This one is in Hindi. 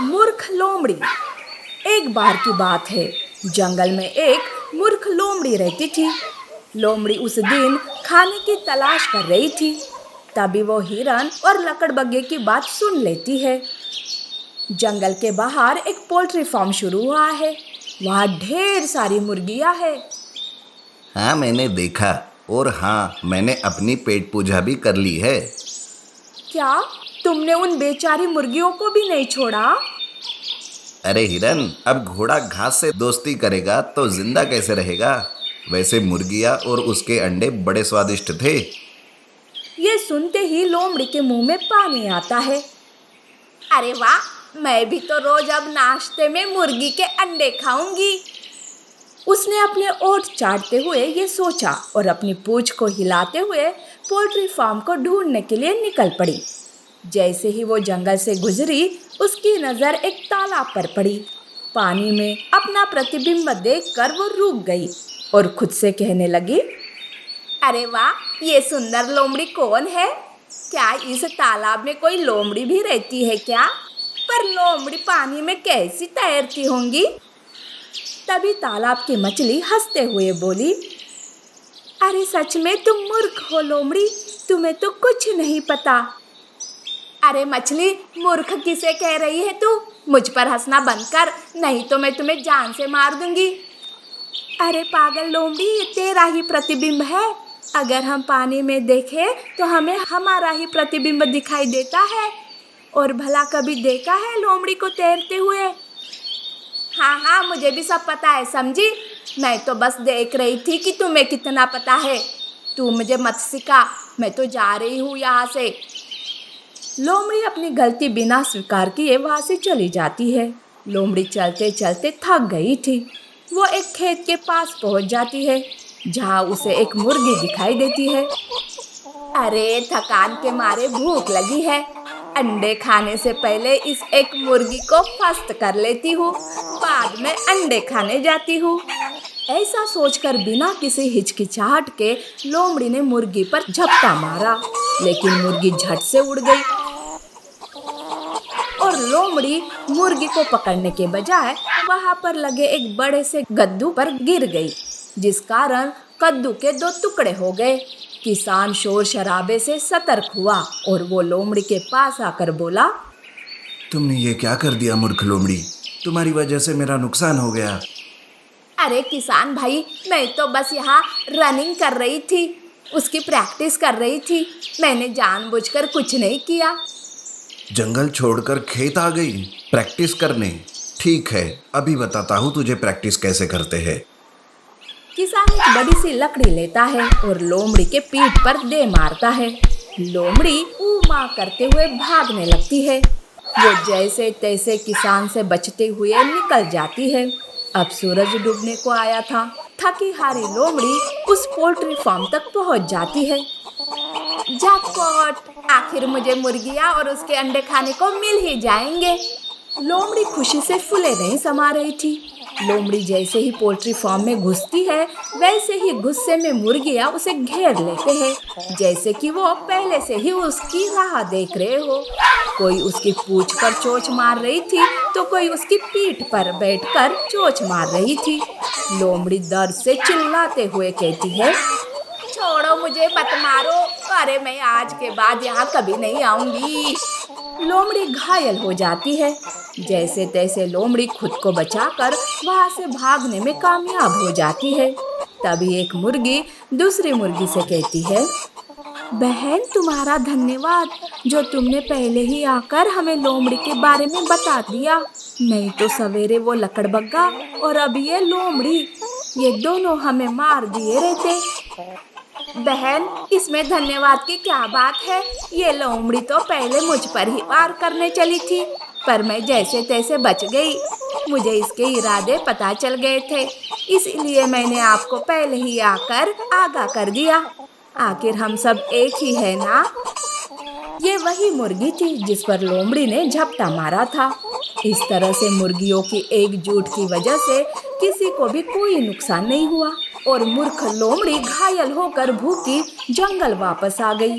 मूर्ख लोमड़ी। एक बार की बात है, जंगल में एक मूर्ख लोमड़ी रहती थी। लोमड़ी उस दिन खाने की तलाश कर रही थी। तभी वो हिरन और लकड़बग्गे की बात सुन लेती है। जंगल के बाहर एक पोल्ट्री फार्म शुरू हुआ है। वहाँ ढेर सारी मुर्गियाँ हैं। हाँ, मैंने देखा। और हाँ, मैंने अपनी पेट पूजा भी कर ली है। क्या तुमने उन बेचारी मुर्गियों को भी नहीं छोड़ा? अरे हिरन, अब घोड़ा घास से दोस्ती करेगा तो जिंदा कैसे रहेगा? वैसे मुर्गियाँ और उसके अंडे बड़े स्वादिष्ट थे। ये सुनते ही लोमड़ी के मुंह में पानी आता है। अरे वाह, मैं भी तो रोज अब नाश्ते में मुर्गी के अंडे खाऊंगी। उसने अपने ओठ चाटते हुए ये सोचा और अपनी पूंछ को हिलाते हुए पोल्ट्री फार्म को ढूंढने के लिए निकल पड़ी। जैसे ही वो जंगल से गुजरी, उसकी नज़र एक तालाब पर पड़ी। पानी में अपना प्रतिबिंब देखकर वो रुक गई और खुद से कहने लगी, अरे वाह, ये सुंदर लोमड़ी कौन है? क्या इस तालाब में कोई लोमड़ी भी रहती है क्या? पर लोमड़ी पानी में कैसी तैरती होंगी? तभी तालाब की मछली हंसते हुए बोली, अरे सच में तुम मूर्ख हो लोमड़ी, तुम्हें तो कुछ नहीं पता। अरे मछली, मूर्ख किसे कह रही है तू? मुझ पर हंसना बंद कर, नहीं तो मैं तुम्हें जान से मार दूंगी। अरे पागल लोमड़ी, ये तेरा ही प्रतिबिंब है। अगर हम पानी में देखें तो हमें हमारा ही प्रतिबिंब दिखाई देता है। और भला कभी देखा है लोमड़ी को तैरते हुए? हाँ हाँ, मुझे भी सब पता है समझी। मैं तो बस देख रही थी कि तुम्हें कितना पता है। तू मुझे मत सिखा, मैं तो जा रही हूँ यहाँ से। लोमड़ी अपनी गलती बिना स्वीकार किए वहाँ से चली जाती है। लोमड़ी चलते चलते थक गई थी। वो एक खेत के पास पहुँच जाती है, जहाँ उसे एक मुर्गी दिखाई देती है। अरे थकान के मारे भूख लगी है, अंडे खाने से पहले इस एक मुर्गी को फस्त कर लेती हूँ, बाद में अंडे खाने जाती हूँ। ऐसा सोचकर बिना किसी हिचकिचाहट के लोमड़ी ने मुर्गी पर झपटा मारा, लेकिन मुर्गी झट से उड़ गई और लोमड़ी मुर्गी को पकड़ने के बजाय वहाँ पर लगे एक बड़े से कद्दू पर गिर गई, जिस कारण कद्दू के 2 टुकड़े हो गए। किसान शोर शराबे से सतर्क हुआ और वो लोमड़ी के पास आकर बोला, तुमने ये क्या कर दिया मूर्ख लोमड़ी? तुम्हारी वजह से मेरा नुकसान हो गया। अरे किसान भाई, मैं तो बस यहाँ रनिंग कर रही थी, उसकी प्रैक्टिस कर रही थी। मैंने जानबूझकर कुछ नहीं किया। जंगल छोड़कर खेत आ गई प्रैक्टिस करने? ठीक है, अभी बताता हूँ तुझे प्रैक्टिस कैसे करते हैं। किसान एक बड़ी सी लकड़ी लेता है और लोमड़ी के पीठ पर दे मारता है। लोमड़ी ऊ माँ करते हुए भागने लगती है। वो जैसे तैसे किसान से बचते हुए निकल जाती है। अब सूरज डूबने को आया था। थकी हारी लोमड़ी उस पोल्ट्री फार्म तक पहुंच जाती है। जैकपॉट, आखिर मुझे मुर्गियाँ और उसके अंडे खाने को मिल ही जाएंगे। लोमड़ी खुशी से फूले नहीं समा रही थी। लोमड़ी जैसे ही पोल्ट्री फार्म में घुसती है, वैसे ही गुस्से में मुर्गियाँ उसे घेर लेते हैं, जैसे कि वो पहले से ही उसकी राह देख रहे हो। कोई उसकी पूंछ पर चोंच मार रही थी तो कोई उसकी पीठ पर बैठकर चोंच मार रही थी। लोमड़ी दर्द से चिल्लाते हुए कहती है, छोड़ो मुझे, मत मारो। अरे मैं आज के बाद यहाँ कभी नहीं आऊंगी। लोमड़ी घायल हो जाती है। जैसे तैसे लोमड़ी खुद को बचाकर वहाँ से भागने में कामयाब हो जाती है। तभी एक मुर्गी दूसरी मुर्गी से कहती है, बहन तुम्हारा धन्यवाद, जो तुमने पहले ही आकर हमें लोमड़ी के बारे में बता दिया। नहीं तो सवेरे वो लकड़बग्गा और अब ये लोमड़ी, ये दोनों हमें मार दिए रहते। बहन, इसमें धन्यवाद की क्या बात है? ये लोमड़ी तो पहले मुझ पर ही वार करने चली थी, पर मैं जैसे तैसे बच गई। मुझे इसके इरादे पता चल गए थे, इसलिए मैंने आपको पहले ही आकर आगाह कर दिया। आखिर हम सब एक ही है ना? ये वही मुर्गी थी जिस पर लोमड़ी ने झपटा मारा था। इस तरह से मुर्गियों की एकजुट की वजह से किसी को भी कोई नुकसान नहीं हुआ और मूर्ख लोमड़ी घायल होकर भूखी जंगल वापस आ गई।